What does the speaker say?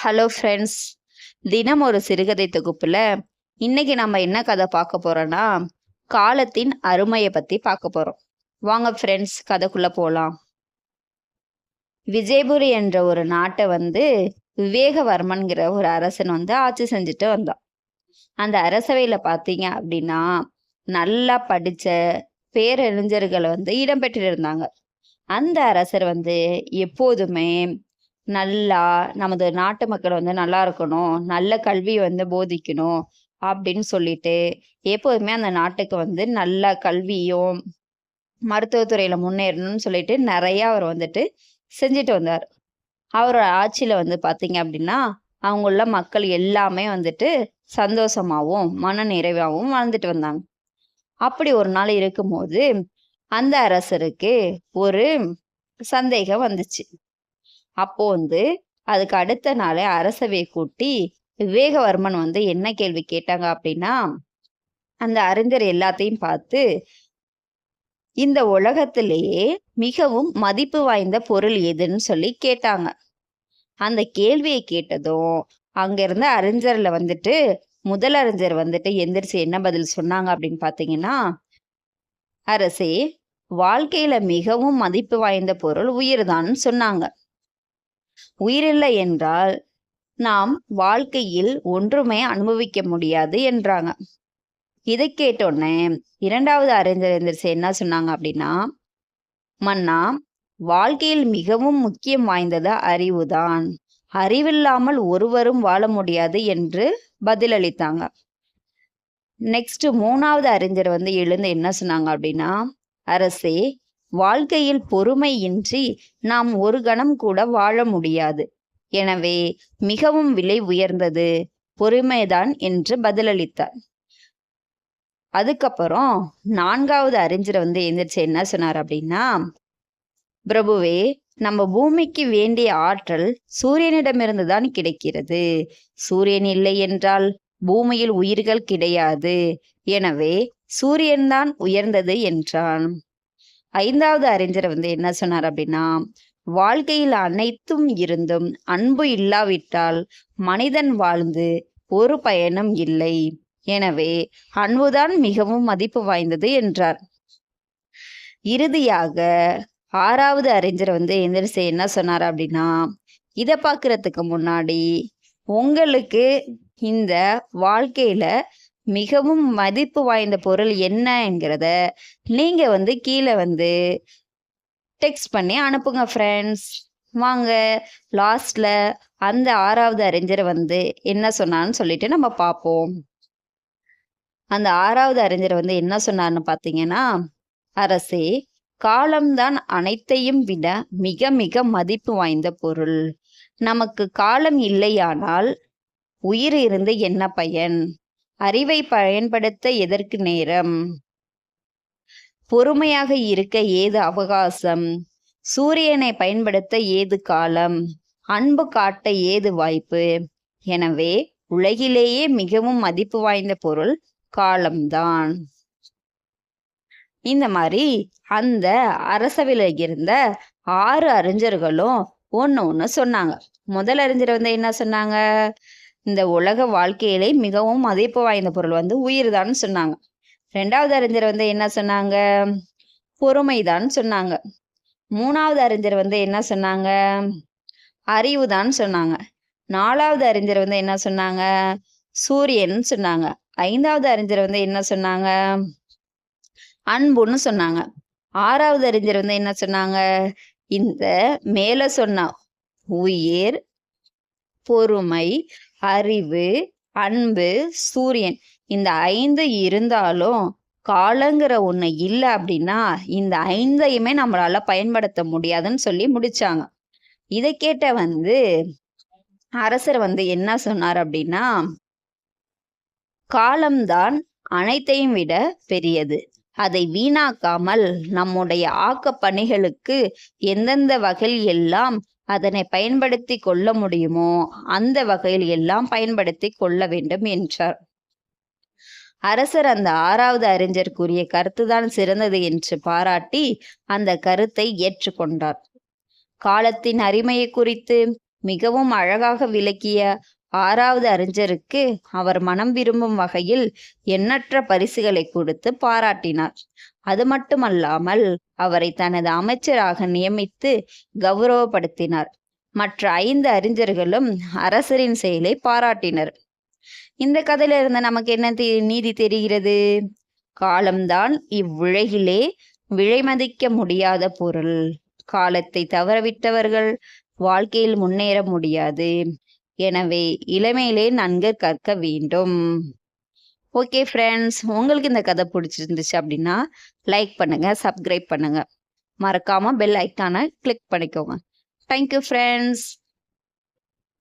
Hello friends. தினம் ஒரு சிறுகதை தொகுப்புல இன்னைக்கு நம்ம என்ன கதை பார்க்க போறோம்னா, காலத்தின் அருமையை பத்தி பார்க்க போறோம். வாங்க ஃப்ரெண்ட்ஸ், கதைக்குள்ள போலாம். விஜயபுரி என்ற ஒரு நாட்டை விவேகவர்மன்கிற ஒரு அரசன் ஆட்சி செஞ்சுட்டு வந்தான். அந்த அரசவையில பார்த்தீங்க அப்படின்னா, நல்லா படிச்ச பேரறிஞர்கள் இடம்பெற்று இருந்தாங்க. அந்த அரசர் எப்போதுமே நல்லா நமது நாட்டு மக்கள் நல்லா இருக்கணும், நல்ல கல்வி போதிக்கணும் அப்படின்னு சொல்லிட்டு, எப்போதுமே அந்த நாட்டுக்கு நல்ல கல்வியும், மருத்துவத்துறையில முன்னேறணும்னு சொல்லிட்டு நெறைய அவர் செஞ்சுட்டு வந்தார். அவரோட ஆட்சியில பார்த்தீங்க அப்படின்னா, அவங்க உள்ள மக்கள் எல்லாமே சந்தோஷமாவும், மன நிறைவாவும் வாழ்ந்துட்டு வந்தாங்க. அப்படி ஒரு நாள் இருக்கும்போது, அந்த அரசருக்கு ஒரு சந்தேகம் வந்துச்சு. அப்போ அதுக்கு அடுத்த நாளே அரசவையை கூட்டி விவேகவர்மன் என்ன கேள்வி கேட்டாங்க அப்படின்னா, அந்த அறிஞர் எல்லாத்தையும் பார்த்து, இந்த உலகத்திலேயே மிகவும் மதிப்பு வாய்ந்த பொருள் எதுன்னு சொல்லி கேட்டாங்க. அந்த கேள்வியை கேட்டதும் அங்க இருந்த அறிஞர்ல முதல் அறிஞர் எந்திரிச்சு என்ன பதில் சொன்னாங்க அப்படின்னு பாத்தீங்கன்னா, அரசே, வாழ்க்கையில மிகவும் மதிப்பு வாய்ந்த பொருள் உயிர்தான் சொன்னாங்க. உயிரில்லை என்றால் நாம் வாழ்க்கையில் ஒன்றுமே அனுபவிக்க முடியாது என்றாங்க. இதை கேட்டோன்னே இரண்டாவது அறிஞர் எந்திரிச்சு என்ன சொன்னாங்க அப்படின்னா, மன்னா, வாழ்க்கையில் மிகவும் முக்கியம் வாய்ந்தது அறிவுதான். அறிவில்லாமல் ஒருவரும் வாழ முடியாது என்று பதிலளித்தாங்க. நெக்ஸ்ட் மூணாவது அறிஞர் எழுந்து என்ன சொன்னாங்க அப்படின்னா, அரசே, வாழ்க்கையில் பொறுமையின்றி நாம் ஒரு கணம் கூட வாழ முடியாது. எனவே மிகவும் விலை உயர்ந்தது பொறுமைதான் என்று பதிலளித்தார். அதுக்கப்புறம் நான்காவது அறிஞர் எந்திரிச்சு என்ன சொன்னார் அப்படின்னா, பிரபுவே, நம்ம பூமிக்கு வேண்டிய ஆற்றல் சூரியனிடமிருந்து தான் கிடைக்கிறது. சூரியன் இல்லை என்றால் பூமியில் உயிர்கள் கிடையாது. எனவே சூரியன்தான் உயர்ந்தது என்றான். ஐந்தாவது அறிஞர் என்ன சொன்னார் அப்படின்னா, வாழ்க்கையில் அனைத்தும் இருந்தும் அன்பு இல்லாவிட்டால் மனிதன் வாழ்ந்து ஒரு பயனும் இல்லை. எனவே அன்புதான் மிகவும் மதிப்பு வாய்ந்தது என்றார். இறுதியாக ஆறாவது அறிஞர் எந்திரிச்சு என்ன சொன்னார் அப்படின்னா, இதை பார்க்கறதுக்கு முன்னாடி உங்களுக்கு இந்த வாழ்க்கையில மிகவும் மதிப்பு வாய்ந்த பொருள் என்ன என்கிறத நீங்க கீழே டெக்ஸ்ட் பண்ணி அனுப்புங்க ஃப்ரெண்ட்ஸ். வாங்க லாஸ்ட்ல அந்த ஆறாவது அறிஞர் என்ன சொன்னான்னு சொல்லிட்டு நம்ம பார்ப்போம். அந்த ஆறாவது அறிஞர் என்ன சொன்னார்னு பார்த்தீங்கன்னா, அரசே, காலம்தான் அனைத்தையும் விட மிக மிக மதிப்பு வாய்ந்த பொருள். நமக்கு காலம் இல்லையானால் உயிர் இருந்து என்ன பயன்? அறிவை பயன்படுத்த எதற்கு நேரம்? பொறுமையாக இருக்க ஏது அவகாசம்? சூரியனை பயன்படுத்த ஏது காலம்? அன்பு காட்ட ஏது வாய்ப்பு? எனவே உலகிலேயே மிகவும் மதிப்பு வாய்ந்த பொருள் காலம்தான். இந்த மாதிரி அந்த அரசவையில இருந்த 6 அறிஞர்களும் ஒண்ணு சொன்னாங்க. முதல் அறிஞர் என்ன சொன்னாங்க, இந்த உலக வாழ்க்கையிலே மிகவும் மதிப்பு வாய்ந்த பொருள் உயிர்தான் சொன்னாங்க. ரெண்டாவது அறிஞர் என்ன சொன்னாங்க, பொறுமைதான் சொன்னாங்க. மூணாவது அறிஞர் என்ன சொன்னாங்க, அறிவுதான் சொன்னாங்க. நாலாவது அறிஞர் என்ன சொன்னாங்க, சூரியன் சொன்னாங்க. ஐந்தாவது அறிஞர் என்ன சொன்னாங்க, அன்புன்னு சொன்னாங்க. ஆறாவது அறிஞர் என்ன சொன்னாங்க, இந்த மேல சொன்ன உயிர், பொறுமை, அறிவு, அன்பு, சூரியன், இந்த 5 இருந்தாலும் காலங்கிற ஒண்ணு இல்லை அப்படின்னா இந்த 5ஐயுமே நம்மளால பயன்படுத்த முடியாதுன்னு சொல்லி முடிச்சாங்க. இதை கேட்ட அரசர் என்ன சொன்னார் அப்படின்னா, காலம்தான் அனைத்தையும் விட பெரியது. அதை வீணாக்காமல் நம்முடைய ஆக்க பணிகளுக்கு எந்தெந்த வகையில் எல்லாம் அதனை பயன்படுத்தி கொள்ள முடியுமோ அந்த வகையில் எல்லாம் பயன்படுத்தி கொள்ள வேண்டும் என்றார். அரசர் அந்த ஆறாவது அறிஞர் கூறிய கருத்துதான் சிறந்தது என்று பாராட்டி அந்த கருத்தை ஏற்றுக்கொண்டார். காலத்தின் அருமையை குறித்து மிகவும் அழகாக விளக்கிய 6வது அறிஞருக்கு அவர் மனம் விரும்பும் வகையில் எண்ணற்ற பரிசுகளை கொடுத்து பாராட்டினார். அது மட்டுமல்லாமல் அவரை தனது அமைச்சராக நியமித்து கௌரவப்படுத்தினார். மற்ற 5 அறிஞர்களும் அரசரின் செயலை பாராட்டினர். இந்த கதையில இருந்து நமக்கு என்ன நீதி தெரிகிறது? காலம்தான் இவ்வுலகிலே விலைமதிக்க முடியாத பொருள். காலத்தை தவறவிட்டவர்கள் வாழ்க்கையில் முன்னேற முடியாது. எனவே இளமையிலே நன்கு கற்க வேண்டும். ஓகே ஃப்ரெண்ட்ஸ், உங்களுக்கு இந்த கதை பிடிச்சிருந்துச்சு அப்படின்னா லைக் பண்ணுங்க, சப்ஸ்கிரைப் பண்ணுங்க. மறக்காம பெல் ஐக்கானை கிளிக் பண்ணிக்கோங்க. Thank you friends.